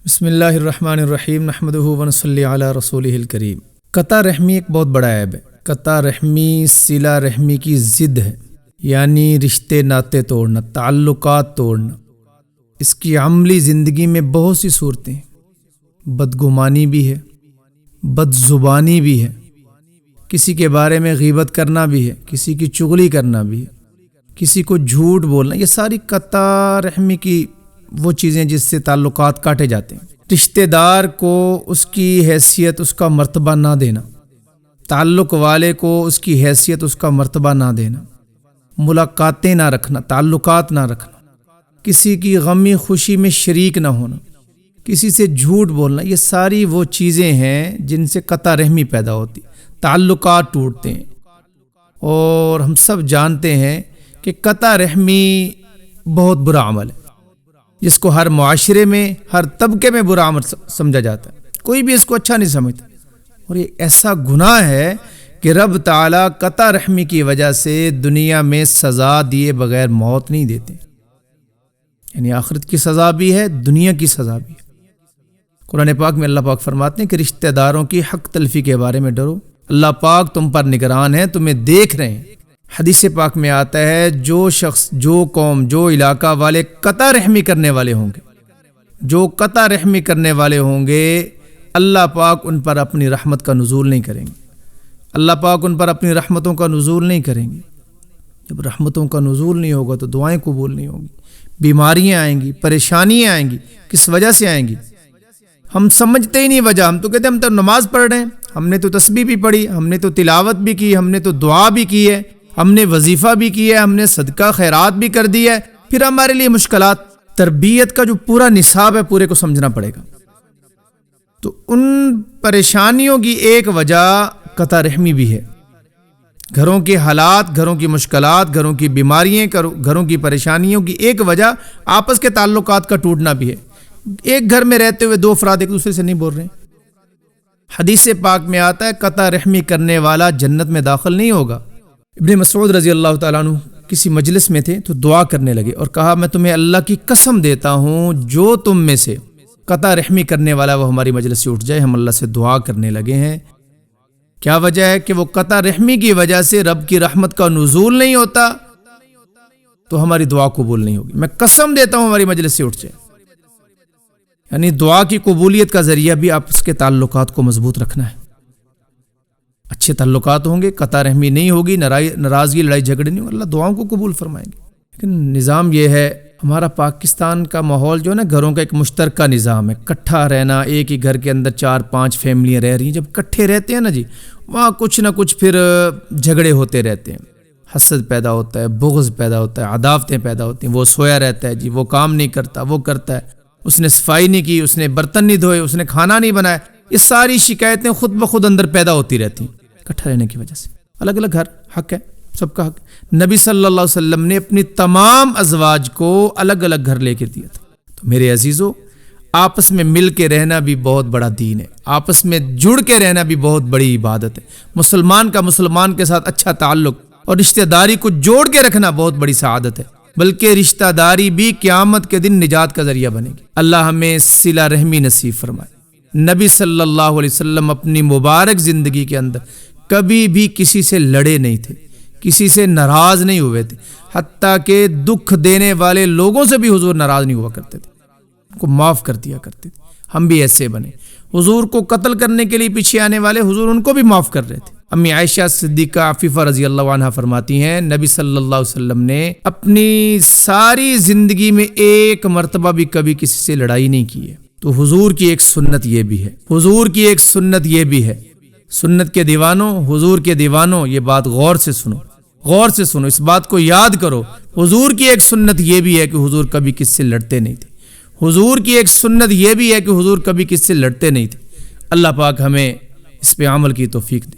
بسم اللہ الرحمن الرحیم نحمدہ ونصلی علی رسولہ الکریم۔ قطع رحمی ایک بہت بڑا عیب ہے۔ قطع رحمی صلہ رحمی کی ضد ہے، یعنی رشتے ناطے توڑنا، تعلقات توڑنا۔ اس کی عملی زندگی میں بہت سی صورتیں ہیں۔ بدگمانی بھی ہے، بد زبانی بھی ہے، کسی کے بارے میں غیبت کرنا بھی ہے، کسی کی چغلی کرنا بھی ہے، کسی کو جھوٹ بولنا۔ یہ ساری قطع رحمی کی وہ چیزیں جس سے تعلقات کاٹے جاتے ہیں۔ رشتہ دار کو اس کی حیثیت، اس کا مرتبہ نہ دینا، تعلق والے کو اس کی حیثیت، اس کا مرتبہ نہ دینا، ملاقاتیں نہ رکھنا، تعلقات نہ رکھنا، کسی کی غمی خوشی میں شریک نہ ہونا، کسی سے جھوٹ بولنا، یہ ساری وہ چیزیں ہیں جن سے قطع رحمی پیدا ہوتی، تعلقات ٹوٹتے ہیں۔ اور ہم سب جانتے ہیں کہ قطع رحمی بہت برا عمل ہے، جس کو ہر معاشرے میں، ہر طبقے میں برا عمل سمجھا جاتا ہے، کوئی بھی اس کو اچھا نہیں سمجھتا۔ اور یہ ایسا گناہ ہے کہ رب تعالیٰ قطع رحمی کی وجہ سے دنیا میں سزا دیے بغیر موت نہیں دیتے، یعنی آخرت کی سزا بھی ہے، دنیا کی سزا بھی ہے۔ قرآن پاک میں اللہ پاک فرماتے ہیں کہ رشتہ داروں کی حق تلفی کے بارے میں ڈرو، اللہ پاک تم پر نگران ہے، تمہیں دیکھ رہے ہیں۔ حدیث پاک میں آتا ہے جو شخص، جو قوم، جو علاقہ والے قطع رحمی کرنے والے ہوں گے، جو قطع رحمی کرنے والے ہوں گے، اللہ پاک ان پر اپنی رحمت کا نزول نہیں کریں گے، اللہ پاک ان پر اپنی رحمتوں کا نزول نہیں کریں گے۔ جب رحمتوں کا نزول نہیں ہوگا تو دعائیں قبول نہیں ہوں گی، بیماریاں آئیں گی، پریشانیاں آئیں گی۔ کس وجہ سے آئیں گی؟ ہم سمجھتے ہی نہیں وجہ، ہم تو کہتے ہیں ہم تو نماز پڑھ رہے ہیں، ہم نے تو تسبیح بھی پڑھی، ہم نے تو تلاوت بھی کی، ہم نے تو دعا بھی کی ہے، ہم نے وظیفہ بھی کیا ہے، ہم نے صدقہ خیرات بھی کر دیا ہے، پھر ہمارے لیے مشکلات۔ تربیت کا جو پورا نصاب ہے پورے کو سمجھنا پڑے گا۔ تو ان پریشانیوں کی ایک وجہ قطع رحمی بھی ہے۔ گھروں کے حالات، گھروں کی مشکلات، گھروں کی بیماریاں، گھروں کی پریشانیوں کی ایک وجہ آپس کے تعلقات کا ٹوٹنا بھی ہے۔ ایک گھر میں رہتے ہوئے دو افراد ایک دوسرے سے نہیں بول رہے ہیں۔ حدیث پاک میں آتا ہے قطع رحمی کرنے والا جنت میں داخل نہیں ہوگا۔ ابن مسعود رضی اللہ تعالیٰ عنہ کسی مجلس میں تھے تو دعا کرنے لگے اور کہا میں تمہیں اللہ کی قسم دیتا ہوں جو تم میں سے قطع رحمی کرنے والا وہ ہماری مجلس سے اٹھ جائے۔ ہم اللہ سے دعا کرنے لگے ہیں۔ کیا وجہ ہے کہ وہ قطع رحمی کی وجہ سے رب کی رحمت کا نزول نہیں ہوتا تو ہماری دعا قبول نہیں ہوگی۔ میں قسم دیتا ہوں ہماری مجلس سے اٹھ جائے۔ یعنی دعا کی قبولیت کا ذریعہ بھی آپس کے تعلقات کو مضبوط رکھنا ہے۔ اچھے تعلقات ہوں گے، قطع رحمی نہیں ہوگی، ناراضگی، لڑائی جھگڑے نہیں ہوگی، اللہ دعاؤں کو قبول فرمائیں گے۔ لیکن نظام یہ ہے، ہمارا پاکستان کا ماحول جو ہے نا، گھروں کا ایک مشترکہ نظام ہے، کٹھا رہنا، ایک ہی گھر کے اندر 4-5 فیملیاں رہ رہی ہیں۔ جب کٹھے رہتے ہیں نا جی، وہاں کچھ نہ کچھ پھر جھگڑے ہوتے رہتے ہیں، حسد پیدا ہوتا ہے، بغض پیدا ہوتا ہے، عداوتیں پیدا ہوتی ہیں۔ وہ سویا رہتا ہے جی، وہ کام نہیں کرتا، وہ کرتا ہے، اس نے صفائی نہیں کی، اس نے برتن نہیں دھوئے، اس نے کھانا نہیں بنایا۔ یہ ساری شکایتیں خود بخود اندر پیدا ہوتی رہتی ہیں اکٹھا رہنے کی وجہ سے۔ الگ الگ گھر، حق ہے، سب کا حق۔ نبی صلی اللہ علیہ وسلم نے اپنی تمام ازواج کو الگ الگ گھر لے کے دیا تھا۔ تو میرے عزیزو، آپس میں مل کے رہنا بھی بہت بڑا دین ہے، آپس میں جڑ کے رہنا بھی بہت بڑی عبادت ہے۔ مسلمان کا مسلمان کے ساتھ اچھا تعلق اور رشتہ داری کو جوڑ کے رکھنا بہت بڑی سعادت ہے، بلکہ رشتہ داری بھی قیامت کے دن نجات کا ذریعہ بنے گی۔ اللہ ہمیں صلہ رحمی نصیب فرمائے۔ نبی صلی اللہ علیہ وسلم اپنی مبارک زندگی کے اندر کبھی بھی کسی سے لڑے نہیں تھے، کسی سے ناراض نہیں ہوئے تھے، حتیٰ کہ دکھ دینے والے لوگوں سے بھی حضور ناراض نہیں ہوا کرتے تھے، ان کو معاف کر دیا کرتے تھے۔ ہم بھی ایسے بنے۔ حضور کو قتل کرنے کے لیے پیچھے آنے والے حضور ان کو بھی معاف کر رہے تھے۔ امی عائشہ صدیقہ عفیفہ رضی اللہ عنہ فرماتی ہیں نبی صلی اللہ علیہ وسلم نے اپنی ساری زندگی میں ایک مرتبہ بھی کبھی کسی سے لڑائی نہیں کی ہے۔ تو حضور کی ایک سنت یہ بھی ہے، حضور کی ایک سنت یہ بھی ہے۔ سنت کے دیوانوں، حضور کے دیوانوں، یہ بات غور سے سنو، غور سے سنو، اس بات کو یاد کرو۔ حضور کی ایک سنت یہ بھی ہے کہ حضور کبھی کس سے لڑتے نہیں تھے۔ حضور کی ایک سنت یہ بھی ہے کہ حضور کبھی کس سے لڑتے نہیں تھے۔ اللہ پاک ہمیں اس پہ عمل کی توفیق دے۔